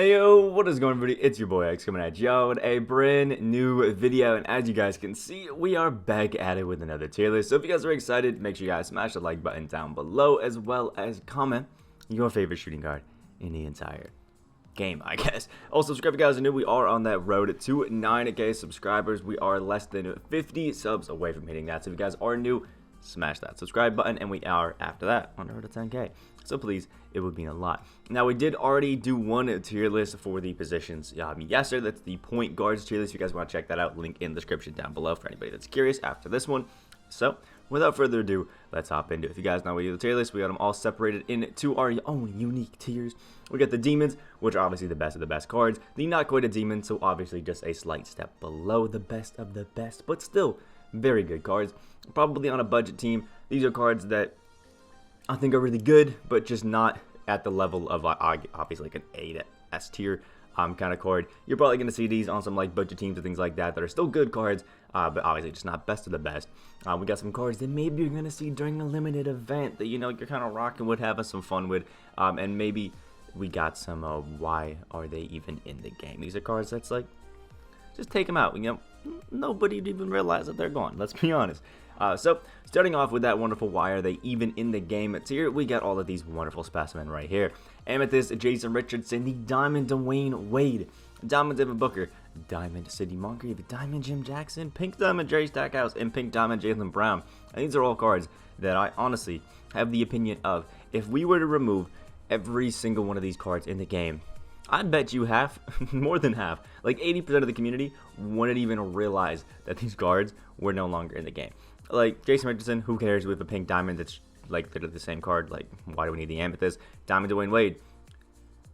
Hey yo, what is going on everybody? It's your boy X coming at y'all with a brand new video, and as you guys can see, we are back at it with another tier list. So if you guys are excited, make sure you guys smash the like button down below, as well as comment your favorite shooting guard in the entire game, I guess. Also, subscribe if you guys are new. We are on that road to 9K subscribers. We are less than 50 subs away from hitting that. So if you guys are new, smash that subscribe button, and we are after that on the road to 10K. So please, it would mean a lot. Now, we did already do one tier list for the positions yesterday. That's the point guards tier list. If you guys want to check that out, link in the description down below for anybody that's curious after this one. So without further ado, let's hop into it. If you guys know we do the tier list, we got them all separated into our own unique tiers. We got the demons, which are obviously the best of the best cards. The not quite a demon, so obviously just a slight step below the best of the best, but still very good cards. Probably on a budget team. These are cards that I think are really good, but just not at the level of obviously like an A to S tier kind of card. You're probably going to see these on some like budget teams and things like that that are still good cards, but obviously just not best of the best. We got some cards that maybe you're going to see during a limited event that, you know, you're kind of rocking with, having some fun with, and maybe we got some why are they even in the game. These are cards that's like, just take them out, you know, nobody would even realize that they're gone, let's be honest. So, starting off with that wonderful why are they even in the game tier, we got all of these wonderful specimen right here. Amethyst, Jason Richardson, the Diamond Dwyane Wade, Diamond Devin Booker, Diamond Sidney Moncrief, Diamond Jim Jackson, Pink Diamond Jerry Stackhouse, and Pink Diamond Jaylen Brown. And these are all cards that I honestly have the opinion of, if we were to remove every single one of these cards in the game, I bet you half, more than half, like 80% of the community wouldn't even realize that these cards were no longer in the game. Like, Jason Richardson, who cares with a pink diamond that's, like, literally the same card? Like, why do we need the Amethyst? Diamond Dwyane Wade.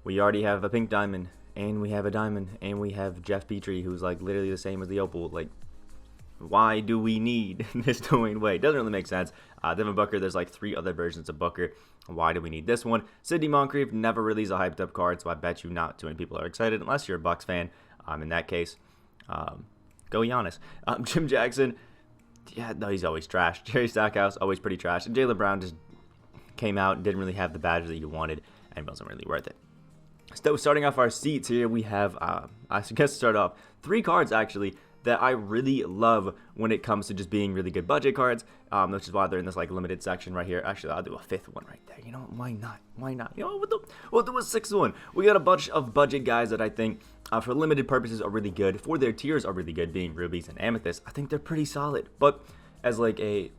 We already have a pink diamond, and we have a diamond, and we have Jeff Petrie, who's, like, literally the same as the Opal. Like, why do we need this Dwyane Wade? Doesn't really make sense. Devin Booker, there's, like, 3 other versions of Booker. Why do we need this one? Sidney Moncrief never really is a hyped-up card, so I bet you not too many people are excited, unless you're a Bucks fan. In that case, go Giannis. Jim Jackson. Yeah, no, he's always trash. Jerry Stackhouse, always pretty trash. And Jaylen Brown just came out and didn't really have the badge that you wanted and wasn't really worth it. So starting off our seats here, we have, I guess to start off, 3 cards actually that I really love when it comes to just being really good budget cards, which is why they're in this like limited section right here. Actually, I'll do a 5th one right there. You know, why not? Why not? You know, we'll do a 6th one. We got a bunch of budget guys that I think for limited purposes are really good. For their tiers are really good, being rubies and amethyst. I think they're pretty solid. But as like a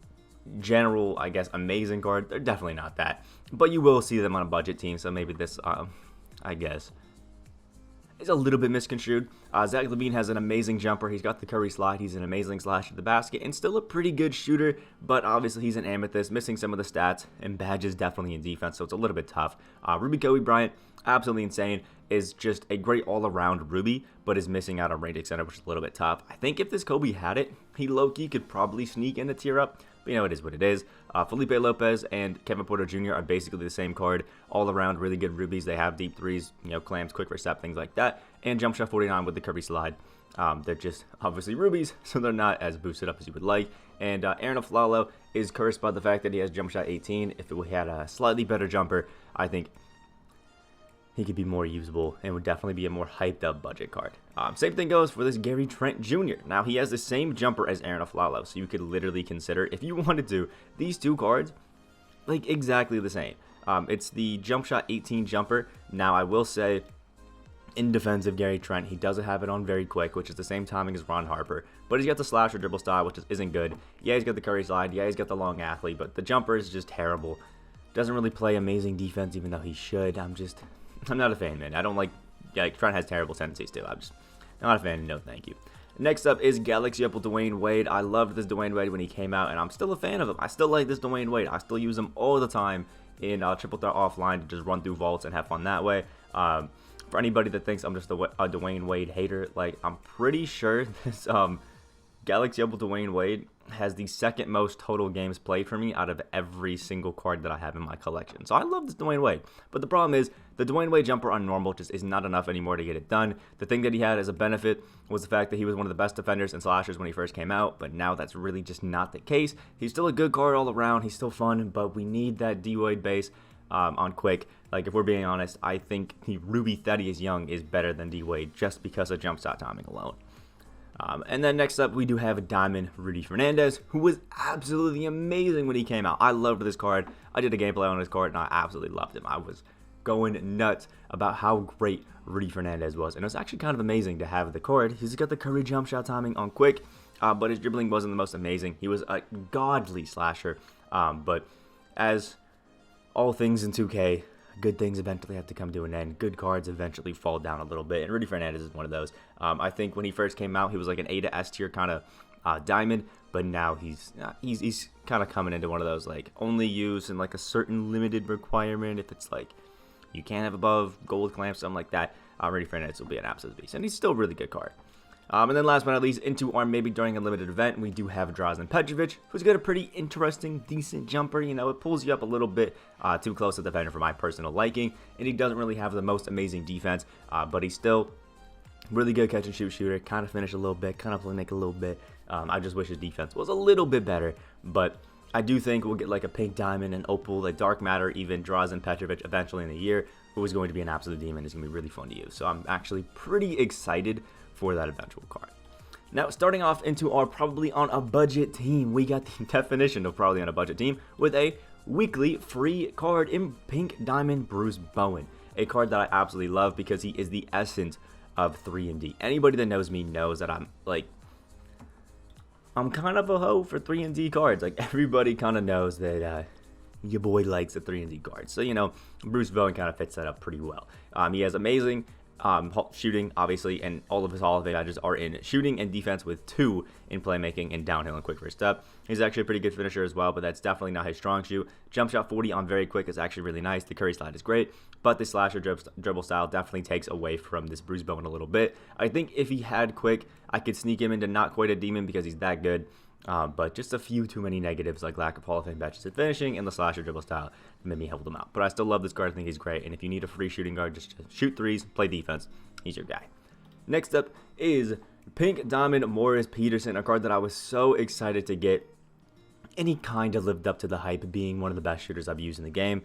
general, I guess, amazing card, they're definitely not that. But you will see them on a budget team, so maybe this, I guess, is a little bit misconstrued. Zach LaVine has an amazing jumper. He's got the Curry slide. He's an amazing slash at the basket and still a pretty good shooter, but obviously he's an amethyst, missing some of the stats and badges definitely in defense, so it's a little bit tough. Ruby Kobe Bryant, absolutely insane, is just a great all-around Ruby, but is missing out on range extender, which is a little bit tough. I think if this Kobe had it, he low-key could probably sneak in a tier up, but you know, it is what it is. Felipe Lopez and Kevin Porter Jr. are basically the same card, all around really good rubies. They have deep threes, you know, clams, quick reset, things like that, and jump shot 49 with the Curry slide. They're just obviously rubies, so they're not as boosted up as you would like. And Aaron Aflalo is cursed by the fact that he has jump shot 18. If it had a slightly better jumper, I think he could be more usable and would definitely be a more hyped up budget card. Same thing goes for this Gary Trent Jr. Now, he has the same jumper as Aaron Aflalo, so you could literally consider, if you wanted to, these 2 cards, like exactly the same. It's the jump shot 18 jumper. Now, I will say, in defense of Gary Trent, he doesn't have it on very quick, which is the same timing as Ron Harper, but he's got the slash or dribble style, which isn't good. Yeah, he's got the Curry slide. Yeah, he's got the long athlete, but the jumper is just terrible. Doesn't really play amazing defense, even though he should. I'm not a fan, man. I don't like Trent has terrible tendencies too. I'm just not a fan. No, thank you. Next up is Galaxy Opal Dwyane Wade. I loved this Dwyane Wade when he came out, and I'm still a fan of him. I still like this Dwyane Wade. I still use him all the time in triple threat offline to just run through vaults and have fun that way. For anybody that thinks I'm just a Dwyane Wade hater, like, I'm pretty sure this Galaxy Opal Dwyane Wade has the 2nd most total games played for me out of every single card that I have in my collection. So I love this Dwyane Wade. But the problem is, the Dwyane Wade jumper on normal just is not enough anymore to get it done. The thing that he had as a benefit was the fact that he was one of the best defenders and slashers when he first came out, but now that's really just not the case. He's still a good card all around. He's still fun, but we need that D-Wade base. on quick. Like, if we're being honest, I think Ruby Thaddeus Young is better than D Wade just because of jump shot timing alone. And then next up, we do have a Diamond Rudy Fernandez, who was absolutely amazing when he came out. I loved this card. I did a gameplay on this card, and I absolutely loved him. I was going nuts about how great Rudy Fernandez was, and it was actually kind of amazing to have the card. He's got the Curry jump shot timing on quick, but his dribbling wasn't the most amazing. He was a godly slasher, but as all things in 2K, good things eventually have to come to an end. Good cards eventually fall down a little bit, and Rudy Fernandez is one of those. I think when he first came out, he was like an A to S tier kind of diamond, but now he's kind of coming into one of those like only used in like a certain limited requirement. If it's like you can't have above gold clamp, something like that, Rudy Fernandez will be an absolute beast, and he's still a really good card. And then last but not least, into our maybe during a limited event, we do have Drazen Petrovic, who's got a pretty interesting, decent jumper. You know, it pulls you up a little bit too close to the defender for my personal liking, and he doesn't really have the most amazing defense, but he's still really good catch and shoot shooter, kind of finish a little bit, kind of play make a little bit. I just wish his defense was a little bit better, but I do think we'll get like a pink diamond and opal, like dark matter, even Drazen Petrovic eventually in the year, who is going to be an absolute demon. It's going to be really fun to use. So I'm actually pretty excited for that eventual card. Now, starting off into our probably on a budget team, we got the definition of probably on a budget team with a weekly free card in pink diamond Bruce Bowen, a card that I absolutely love because he is the essence of 3&D. Anybody that knows me knows that I'm kind of a hoe for 3&D cards. Like, everybody kind of knows that your boy likes the 3&D cards. So, you know, Bruce Bowen kind of fits that up pretty well. He has amazing shooting, obviously, and all of his Hall of Fame badges are in shooting and defense, with 2 in playmaking and downhill and quick first step. He's actually a pretty good finisher as well, but that's definitely not his strong suit. Jump shot 40 on very quick is actually really nice. The Curry slide is great, but the slasher dribble style definitely takes away from this Bruce Bowen a little bit. I think if he had quick, I could sneak him into not quite a demon because he's that good. But just a few too many negatives, like lack of Hall of Fame badges at finishing and the slasher dribble style, made me hold him out. But I still love this card. I think he's great. And if you need a free shooting guard, just shoot threes, play defense. He's your guy. Next up is Pink Diamond Morris Peterson, a card that I was so excited to get. And he kind of lived up to the hype, being one of the best shooters I've used in the game.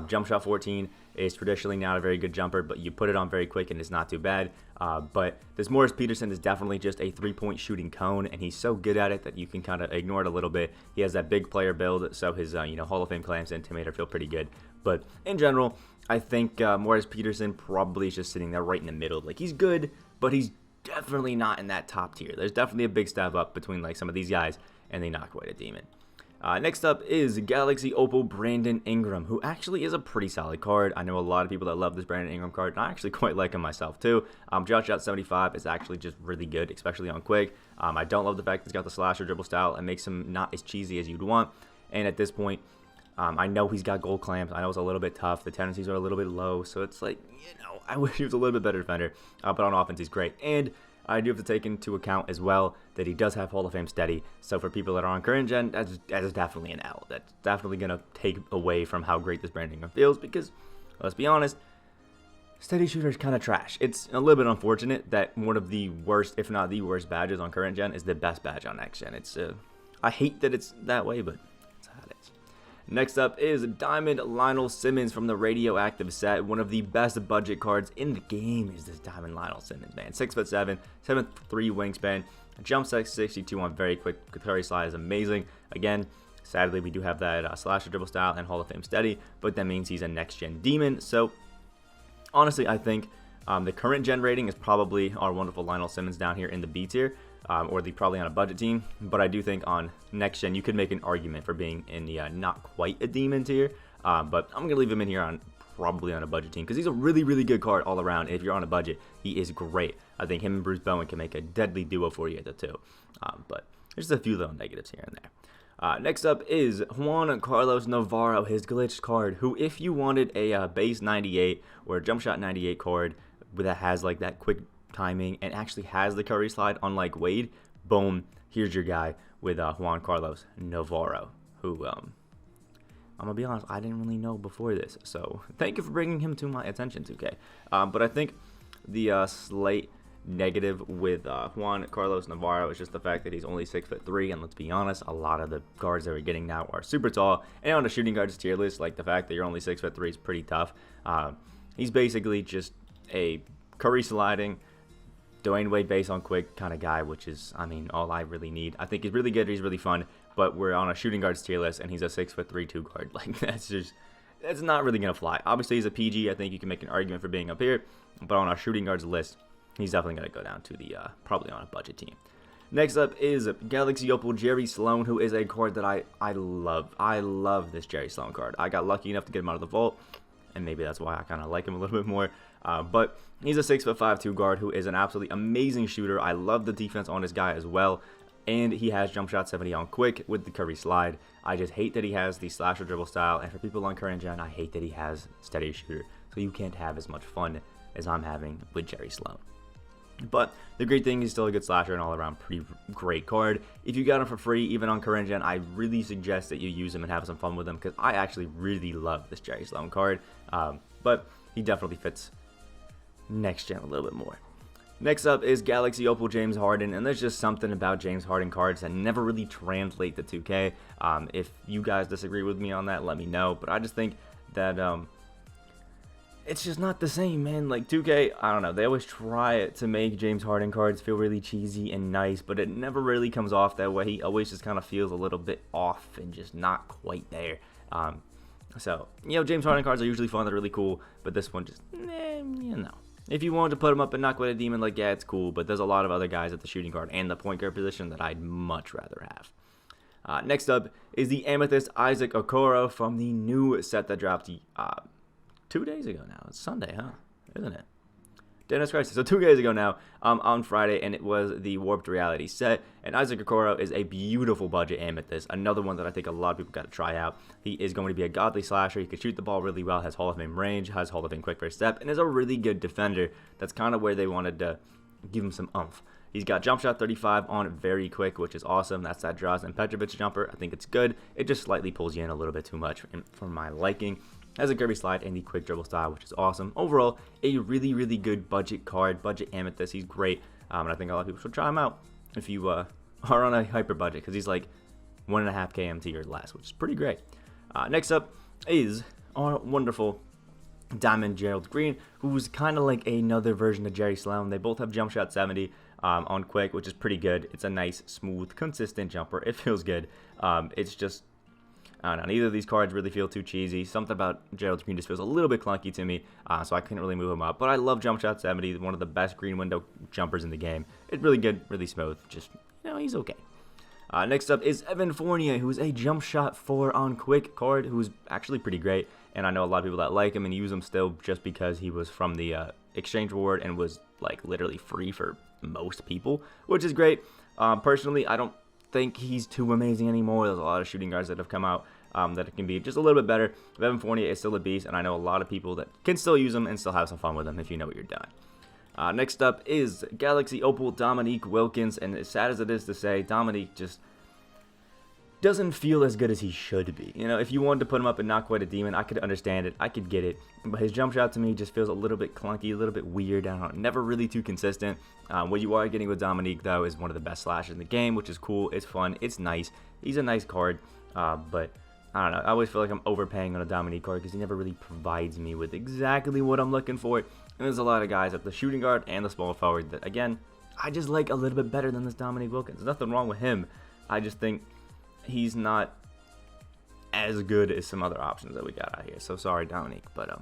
Jump shot 14 is traditionally not a very good jumper, but you put it on very quick and it's not too bad. But this Morris Peterson is definitely just a 3-point shooting cone, and he's so good at it that you can kind of ignore it a little bit. He has that big player build, so his Hall of Fame clamps and Intimidator feel pretty good. But in general, I think Morris Peterson probably is just sitting there right in the middle. Like, he's good, but he's definitely not in that top tier. There's definitely a big step up between like some of these guys, and they not quite a demon. Next up is Galaxy Opal Brandon Ingram, who actually is a pretty solid card. I know a lot of people that love this Brandon Ingram card, and I actually quite like him myself too. Jump shot 75 is actually just really good, especially on quick. I don't love the fact that he's got the slasher dribble style. It makes him not as cheesy as you'd want. And at this point, I know he's got gold clamps. I know it's a little bit tough. The tendencies are a little bit low, so it's like, I wish he was a little bit better defender. But on offense, he's great. And I do have to take into account as well that he does have Hall of Fame steady. So for people that are on current gen, that is definitely an L. That's definitely going to take away from how great this Brandon Ingram feels, because, let's be honest, steady shooter is kind of trash. It's a little bit unfortunate that one of the worst, if not the worst badges on current gen is the best badge on next gen. It's I hate that it's that way, but it's how it is. Next up is Diamond Lionel Simmons from the Radioactive set. One of the best budget cards in the game is this Diamond Lionel Simmons, man. 6'7", 7'3" wingspan, jump set 62 on very quick. Curry slide is amazing. Again, sadly, we do have that slasher dribble style and Hall of Fame steady, but that means he's a next-gen demon. So, honestly, I think the current gen rating is probably our wonderful Lionel Simmons down here in the B tier. Or probably on a budget team, but I do think on next gen you could make an argument for being in the not quite a demon tier, but I'm gonna leave him in here on probably on a budget team because he's a really, really good card all around. If you're on a budget, he is great. I think him and Bruce Bowen can make a deadly duo for you at the 2, but there's a few little negatives here and there. Next up is Juan Carlos Navarro, his glitched card, who if you wanted a base 98 or a jump shot 98 card that has like that quick timing and actually has the Curry slide, unlike Wade, boom, here's your guy with Juan Carlos Navarro, who I'm gonna be honest, I didn't really know before this, so thank you for bringing him to my attention, 2K. But I think the slate negative with Juan Carlos Navarro is just the fact that he's only 6'3", and let's be honest, a lot of the guards that we're getting now are super tall. And on the shooting guards tier list, like the fact that you're only 6'3" is pretty tough. He's basically just a Curry sliding, Dwyane Wade base on quick kind of guy, which is, I mean, all I really need. I think he's really good. He's really fun, but we're on a shooting guards tier list, and he's a 6'3" 2 guard. Like that's not really gonna fly. Obviously, he's a PG. I think you can make an argument for being up here, but on our shooting guards list, he's definitely gonna go down to the probably on a budget team. Next up is Galaxy Opal Jerry Sloan, who is a card that I love. I love this Jerry Sloan card. I got lucky enough to get him out of the vault, and maybe that's why I kind of like him a little bit more. But he's a 6'5" 2 guard who is an absolutely amazing shooter. I love the defense on this guy as well. And he has jump shot 70 on quick with the Curry slide. I just hate that he has the slasher dribble style. And for people on current gen, I hate that he has steady shooter. So you can't have as much fun as I'm having with Jerry Sloan. But the great thing, he's still a good slasher and all around pretty great card. If you got him for free, even on current gen, I really suggest that you use him and have some fun with him, because I actually really love this Jerry Sloan card. But he definitely fits next gen a little bit more. Next up is Galaxy Opal James Harden, and there's just something about James Harden cards that never really translate to 2K. If you guys disagree with me on that, let me know. But I just think that it's just not the same, man. Like 2K, I don't know, they always try to make James Harden cards feel really cheesy and nice, but it never really comes off that way. He always just kind of feels a little bit off and just not quite there. So, you know, James Harden cards are usually fun, they're really cool, but this one just, you know. If you wanted to put him up and knock with a demon, like, yeah, it's cool, but there's a lot of other guys at the shooting guard and the point guard position that I'd much rather have. Next up is the Amethyst Isaac Okoro from the new set that dropped 2 days ago now. It's Sunday, huh? Isn't it? Dennis Christ. So 2 days ago now, on Friday, and it was the Warped Reality set. And Isaac Okoro is a beautiful budget Amethyst. Another one that I think a lot of people got to try out. He is going to be a godly slasher. He can shoot the ball really well, has Hall of Fame range, has Hall of Fame quick first step, and is a really good defender. That's kind of where they wanted to give him some oomph. He's got jump shot 35 on very quick, which is awesome. That's that Drazen Petrovic jumper. I think it's good. It just slightly pulls you in a little bit too much for my liking. Has a Kirby slide and the quick dribble style, which is awesome. Overall, a really, really good budget card, budget Amethyst. He's great, and I think a lot of people should try him out if you are on a hyper budget, because he's like 1.5 KMT or less, which is pretty great. Next up is our wonderful Diamond Gerald Green, who's kind of like another version of Jerry Sloan. They both have jump shot 70 on quick, which is pretty good. It's a nice, smooth, consistent jumper. It feels good. It's just, I don't know, neither of these cards really feel too cheesy. Something about Gerald Green just feels a little bit clunky to me, so I couldn't really move him up. But I love jump shot 70, one of the best green window jumpers in the game. It's really good, really smooth. Just, you know, he's okay. Next up is Evan Fournier, who's a jump shot 4 on quick card, who's actually pretty great. And I know a lot of people that like him and use him still just because he was from the exchange reward and was like literally free for most people, which is great. Personally, I don't think he's too amazing anymore. There's a lot of shooting guards that have come out that it can be just a little bit better. But Evan Fournier is still a beast, and I know a lot of people that can still use him and still have some fun with him if you know what you're doing. Next up is Galaxy Opal Dominique Wilkins, and as sad as it is to say, Dominique just doesn't feel as good as he should be. You know, if you wanted to put him up and not quite a demon, I could understand it, I could get it, but his jump shot to me just feels a little bit clunky, a little bit weird. I don't know, never really too consistent. What you are getting with Dominique, though, is one of the best slashers in the game, which is cool, it's fun, it's nice. He's a nice card, but I don't know, I always feel like I'm overpaying on a Dominique card because he never really provides me with exactly what I'm looking for. And there's a lot of guys at the shooting guard and the small forward that, again, I just like a little bit better than this Dominique Wilkins. There's nothing wrong with him. I just think he's not as good as some other options that we got out here. So sorry, Dominique, but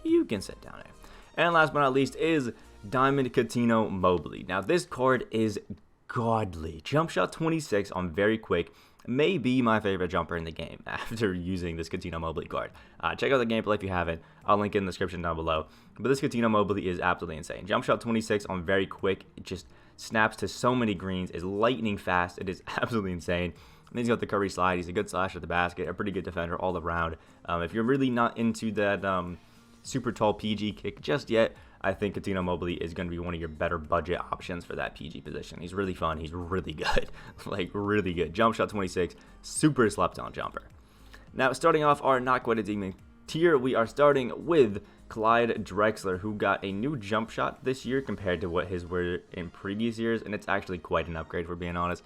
you can sit down there. And last but not least is Diamond Coutinho Mobley. Now this card is godly. Jump shot 26 on very quick. May be my favorite jumper in the game after using this Coutinho Mobley card. Check out the gameplay if you haven't. I'll link it in the description down below. But this Coutinho Mobley is absolutely insane. Jump shot 26 on very quick. It just snaps to so many greens. Is lightning fast. It is absolutely insane. And he's got the Curry slide. He's a good slasher at the basket. A pretty good defender all around. If you're really not into that super tall PG kick just yet, I think Coutinho Mobley is going to be one of your better budget options for that PG position. He's really fun. He's really good. Like, really good. Jump shot 26. Super slept on jumper. Now, starting off our not quite a demon tier, we are starting with Clyde Drexler, who got a new jump shot this year compared to what his were in previous years, and it's actually quite an upgrade, for being honest.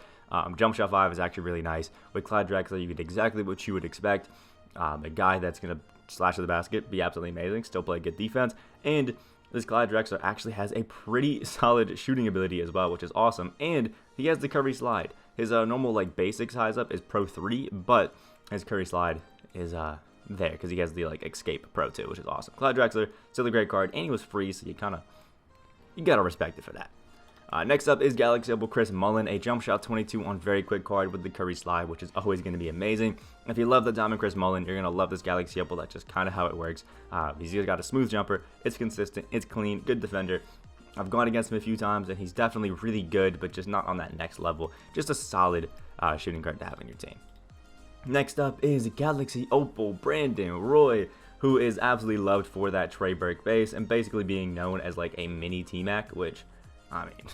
Jump shot 5 is actually really nice. With Clyde Drexler, you get exactly what you would expect. A guy that's going to slash to the basket, be absolutely amazing, still play good defense, and this Clyde Drexler actually has a pretty solid shooting ability as well, which is awesome, and he has the Curry slide. His normal like basic size up is Pro 3, but his Curry slide is there because he has the like Escape Pro 2, which is awesome. Clyde Drexler, still a great card, and he was free, so you gotta respect it for that. Next up is Galaxy Opal Chris Mullen, a jump shot 22 on very quick card with the Curry slide, which is always going to be amazing. If you love the Diamond Chris Mullen, you're going to love this Galaxy Opal. That's just kind of how it works. He's got a smooth jumper, it's consistent, it's clean, good defender. I've gone against him a few times, and he's definitely really good, but just not on that next level. Just a solid shooting card to have on your team. Next up is Galaxy Opal Brandon Roy, who is absolutely loved for that Trey Burke base and basically being known as like a mini T-Mac, which, I mean,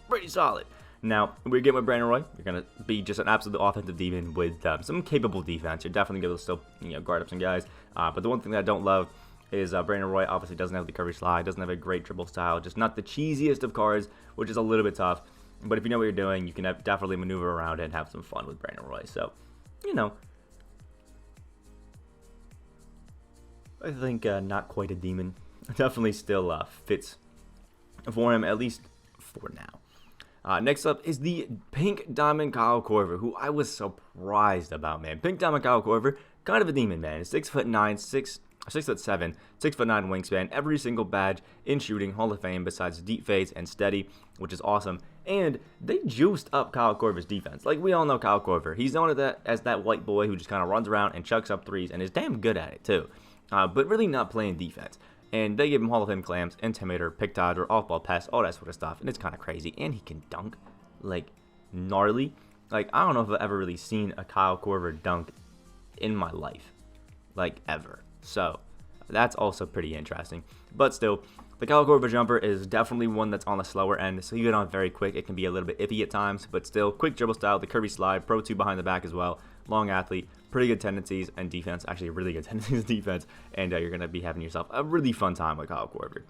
pretty solid. Now, we get with Brandon Roy. You're going to be just an absolute offensive demon with some capable defense. You're definitely going to still guard up some guys. But the one thing that I don't love is Brandon Roy obviously doesn't have the Curry slide, doesn't have a great dribble style, just not the cheesiest of cards, which is a little bit tough. But if you know what you're doing, you can definitely maneuver around it and have some fun with Brandon Roy. So, I think not quite a demon. Definitely still fits for him, at least for now. Next up is the Pink Diamond Kyle Korver, who I was surprised about, man. Pink Diamond Kyle Korver, kind of a demon, man. 6'9", 6'7", 6'9" wingspan, every single badge in shooting, Hall of Fame, besides deep fades and steady, which is awesome. And they juiced up Kyle Korver's defense. Like, we all know Kyle Korver. He's known as that white boy who just kind of runs around and chucks up threes, and is damn good at it, too. But really not playing defense. And they give him Hall of Fame clams, Intimidator, Pick Dodger, Off-Ball Pass, all that sort of stuff. And it's kind of crazy. And he can dunk, like, gnarly. Like, I don't know if I've ever really seen a Kyle Korver dunk in my life. Like, ever. So, that's also pretty interesting. But still, the Kyle Korver jumper is definitely one that's on the slower end. So you get on very quick. It can be a little bit iffy at times. But still, quick dribble style, the Curry slide, Pro 2 behind the back as well. Long athlete, pretty good tendencies and defense, actually really good tendencies and defense, and you're going to be having yourself a really fun time with Kyle Korver.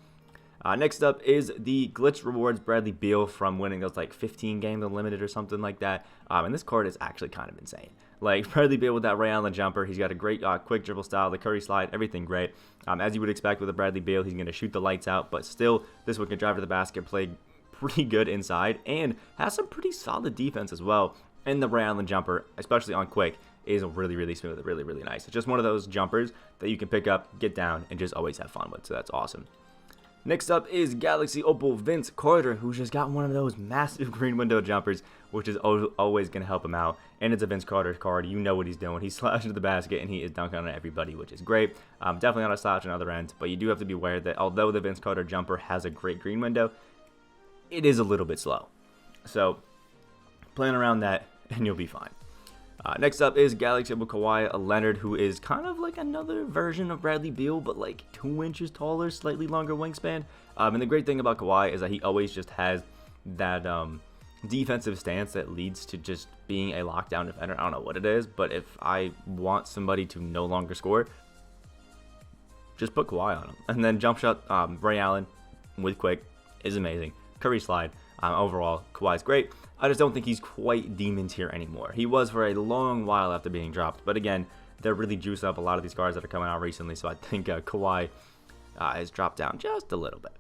Next up is the Glitch Rewards Bradley Beal from winning those like 15 games unlimited or something like that, and this card is actually kind of insane. Like, Bradley Beal with that Ray Allen jumper, he's got a great quick dribble style, the Curry slide, everything great. As you would expect with a Bradley Beal, he's going to shoot the lights out, but still, this one can drive to the basket, play pretty good inside, and has some pretty solid defense as well. And the Ray Allen jumper, especially on quick, is really, really smooth, really, really nice. It's just one of those jumpers that you can pick up, get down, and just always have fun with, so that's awesome. Next up is Galaxy Opal Vince Carter, who's just got one of those massive green window jumpers, which is always going to help him out. And it's a Vince Carter card. You know what he's doing. He's slashing to the basket, and he is dunking on everybody, which is great. Definitely not a slouch on the other end, but you do have to be aware that although the Vince Carter jumper has a great green window, it is a little bit slow. So, plan around that, and you'll be fine. Next up is Galaxy Opal Kawaii Leonard, who is kind of like another version of Bradley Beal, but like 2 inches taller, slightly longer wingspan. And the great thing about Kawaii is that he always just has that defensive stance that leads to just being a lockdown defender. I don't know what it is, but if I want somebody to no longer score, just put Kawaii on him. And then jump shot, Ray Allen with quick is amazing. Curry slide, overall, Kawhi's great. I just don't think he's quite demon tier anymore. He was for a long while after being dropped, but again, they're really juiced up a lot of these cards that are coming out recently, so I think Kawaii has dropped down just a little bit.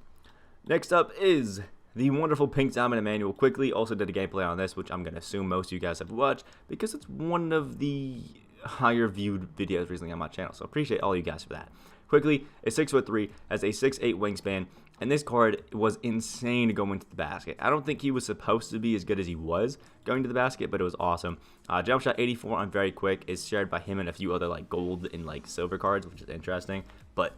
Next up is the wonderful Pink Diamond Emmanuel Quickly. Also did a gameplay on this, which I'm going to assume most of you guys have watched, because it's one of the higher viewed videos recently on my channel, so appreciate all you guys for that. Quickly is 6'3", has a 6'8" wingspan, and this card was insane going to the basket. I don't think he was supposed to be as good as he was going to the basket, but it was awesome. Jump shot 84 on very quick is shared by him and a few other like gold and like silver cards, which is interesting. But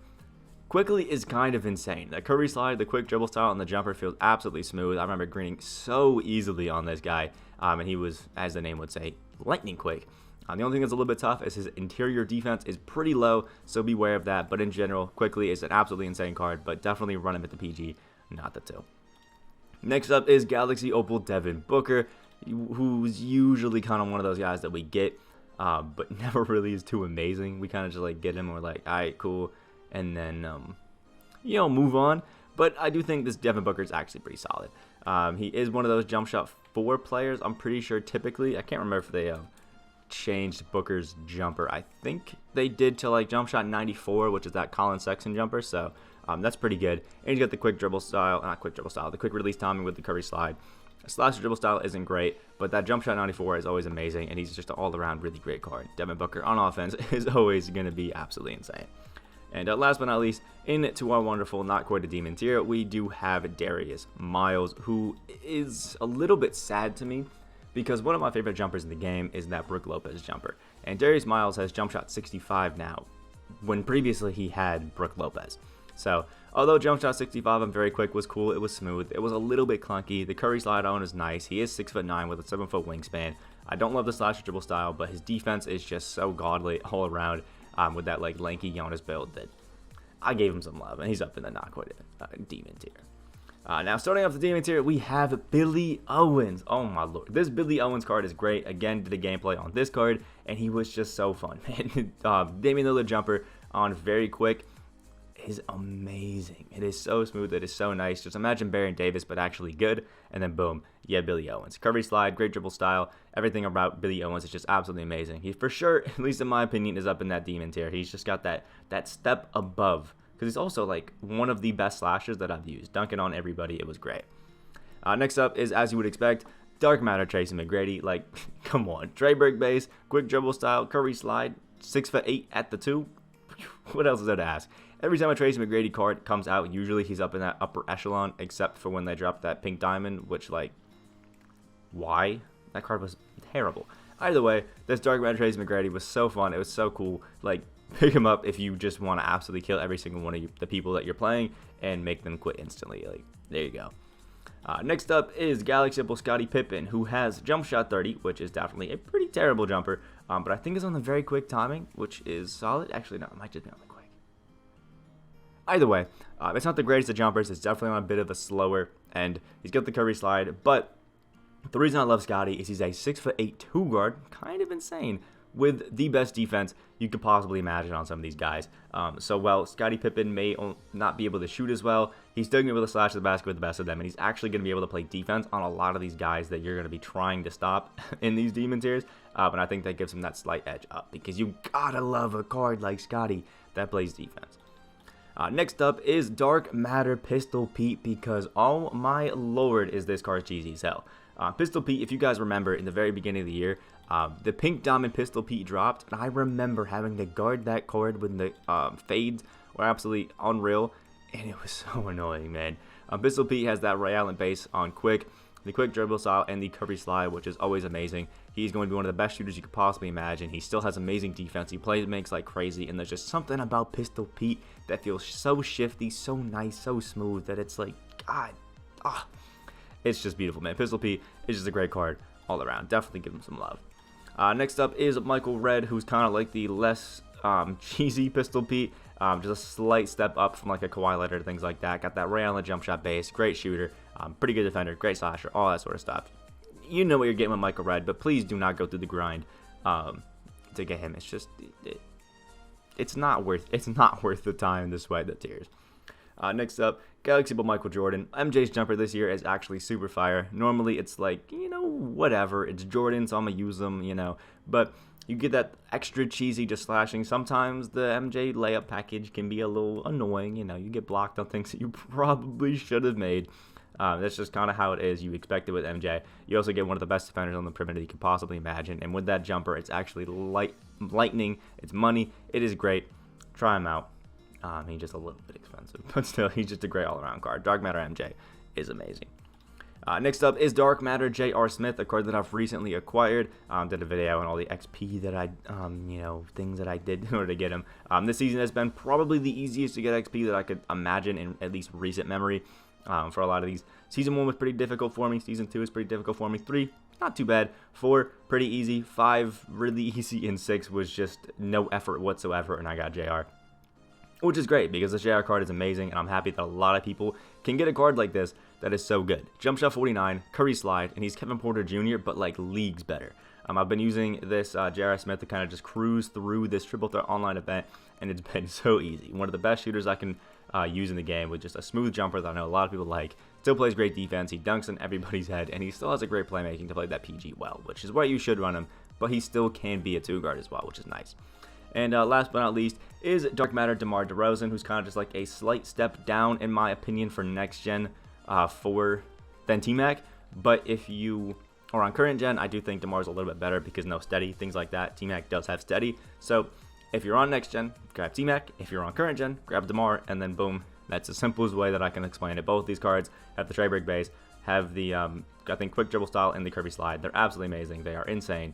Quickly is kind of insane. The Curry slide, the quick dribble style, and the jumper feels absolutely smooth. I remember greening so easily on this guy, and he was, as the name would say, lightning quick. The only thing that's a little bit tough is his interior defense is pretty low, so beware of that. But in general, Quickly is an absolutely insane card, but definitely run him at the PG, not the 2. Next up is Galaxy Opal Devin Booker, who's usually kind of one of those guys that we get, but never really is too amazing. We kind of just like get him and we're like, all right, cool. and then, you know, move on. But I do think this Devin Booker is actually pretty solid. He is one of those jump shot 4 players, I'm pretty sure, typically. I can't remember if they changed Booker's jumper. I think they did to like jump shot 94, which is that Colin Sexton jumper, so that's pretty good. And he's got the quick dribble style, not quick dribble style, the quick release timing with the Curry slide. Slasher dribble style isn't great, but that jump shot 94 is always amazing, and he's just an all-around really great card. Devin Booker on offense is always going to be absolutely insane. And last but not least, into our wonderful, not quite a demon tier, we do have Darius Miles, who is a little bit sad to me because one of my favorite jumpers in the game is that Brook Lopez jumper. And Darius Miles has jump shot 65 now, when previously he had Brook Lopez. So, although jump shot 65 and very quick was cool, it was smooth, it was a little bit clunky, the Curry slide on is nice, he is 6'9" with a 7-foot wingspan. I don't love the slasher dribble style, but his defense is just so godly all around. With that like lanky Jonas build that I gave him some love, and he's up in the not quite a demon tier. Now starting off the demon tier, we have Billy Owens. Oh my lord, this Billy Owens card is great. Again, did a gameplay on this card, and he was just so fun, man. Damian Lillard jumper on very quick is amazing. It is so smooth, it is so nice. Just imagine Baron Davis, but actually good, and then boom, yeah, Billy Owens. Curry slide, great dribble style, everything about Billy Owens is just absolutely amazing. He for sure, at least in my opinion, is up in that demon tier. He's just got that step above, because he's also like one of the best slashers that I've used. Dunking on everybody, it was great. Next up is, as you would expect, Dark Matter Tracy McGrady. Like, come on, Treyberg base, quick dribble style, Curry slide, 6'8" at the 2. What else is there to ask? Every time a Tracy McGrady card comes out, usually he's up in that upper echelon, except for when they drop that pink diamond, which, like, why? That card was terrible. Either way, this Dark Matter Tracy McGrady was so fun. It was so cool. Like, pick him up if you just want to absolutely kill every single one of the people that you're playing and make them quit instantly. Like, there you go. Next up is Galaxy Opal Scotty Pippen, who has jump shot 30, which is definitely a pretty terrible jumper, but I think it's on the very quick timing, which is solid. Actually, no, it might just be on the quick. Either way, it's not the greatest of jumpers. It's definitely on a bit of a slower end. He's got the Curry slide, but the reason I love Scotty is he's a 6'8" 2 guard, kind of insane, with the best defense you could possibly imagine on some of these guys. So while Scotty Pippen may not be able to shoot as well, he's still going to be able to slash the basket with the best of them, and he's actually going to be able to play defense on a lot of these guys that you're going to be trying to stop in these demon tiers, and I think that gives him that slight edge up, because you gotta love a card like Scotty that plays defense. Next up is Dark Matter Pistol Pete, because oh my lord is this card cheesy as hell. Pistol Pete, if you guys remember, in the very beginning of the year, the pink diamond Pistol Pete dropped, and I remember having to guard that card when the fades were absolutely unreal, and it was so annoying, man. Pistol Pete has that Ray Allen base on quick, the quick dribble style, and the Curry slide, which is always amazing. He's going to be one of the best shooters you could possibly imagine. He still has amazing defense. He makes like crazy, and there's just something about Pistol Pete that feels so shifty, so nice, so smooth that it's like, God, it's just beautiful, man. Pistol Pete is just a great card all around. Definitely give him some love. Next up is Michael Redd, who's kind of like the less cheesy Pistol Pete. Just a slight step up from like a Kawaii letter, things like that. Got that Ray Allen jump shot base, great shooter, pretty good defender, great slasher, all that sort of stuff. You know what you're getting with Michael Redd, but please do not go through the grind to get him. It's just it's not worth the time to sweat the tears. Next up, Galaxy Opal Michael Jordan. MJ's jumper this year is actually super fire. Normally it's like, you know, whatever. It's Jordan, so I'm gonna use them, you know. But you get that extra cheesy just slashing. Sometimes the MJ layup package can be a little annoying. You know, you get blocked on things that you probably should have made. That's just kind of how it is. You expect it with MJ. You also get one of the best defenders on the perimeter you could possibly imagine. And with that jumper, it's actually lightning. It's money. It is great. Try him out. He's just a little bit expensive, but still, he's just a great all-around card. Dark Matter MJ is amazing. Next up is Dark Matter J.R. Smith, a card that I've recently acquired. Did a video on all the XP that I, things that I did in order to get him. This season has been probably the easiest to get XP that I could imagine in at least recent memory. For a lot of these. Season 1 was pretty difficult for me. Season 2 is pretty difficult for me. 3, not too bad. 4, pretty easy. 5, really easy. And 6 was just no effort whatsoever, and I got JR. Which is great, because the JR card is amazing, and I'm happy that a lot of people can get a card like this that is so good. Jump shot 49, Curry slide, and he's Kevin Porter Jr., but like leagues better. I've been using this J.R. Smith to kind of just cruise through this triple threat online event, and it's been so easy. One of the best shooters I can use in the game with just a smooth jumper that I know a lot of people like. Still plays great defense. He dunks on everybody's head, and he still has a great playmaking to play that PG well, which is why you should run him, but he still can be a 2-guard as well, which is nice. And last but not least is Dark Matter DeMar DeRozan, who's kind of just like a slight step down, in my opinion, for next gen than T-Mac. But if you are on current gen, I do think DeMar's a little bit better because no steady, things like that. T-Mac does have steady. So if you're on next gen, grab T-Mac. If you're on current gen, grab DeMar, and then boom. That's the simplest way that I can explain it. Both these cards have the trade break base, have the, I think, quick dribble style and the curvy slide. They're absolutely amazing. They are insane.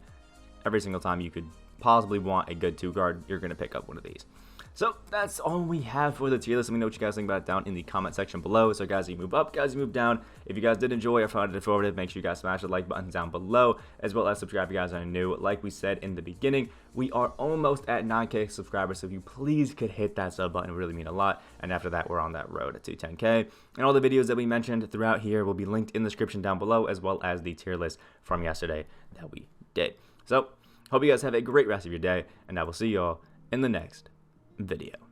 Every single time you could possibly want a good 2-guard, you're going to pick up one of these. So that's all we have for the tier list. Let me know what you guys think about it down in the comment section below. So guys, you move up, guys, you move down. If you guys did enjoy or found it informative, make sure you guys smash the like button down below, as well as subscribe if you guys are new. Like we said in the beginning, we are almost at 9K subscribers, so if you please could hit that sub button, it would really mean a lot. And after that, we're on that road to 10K. And all the videos that we mentioned throughout here will be linked in the description down below, as well as the tier list from yesterday that we did. So hope you guys have a great rest of your day, and I will see y'all in the next video.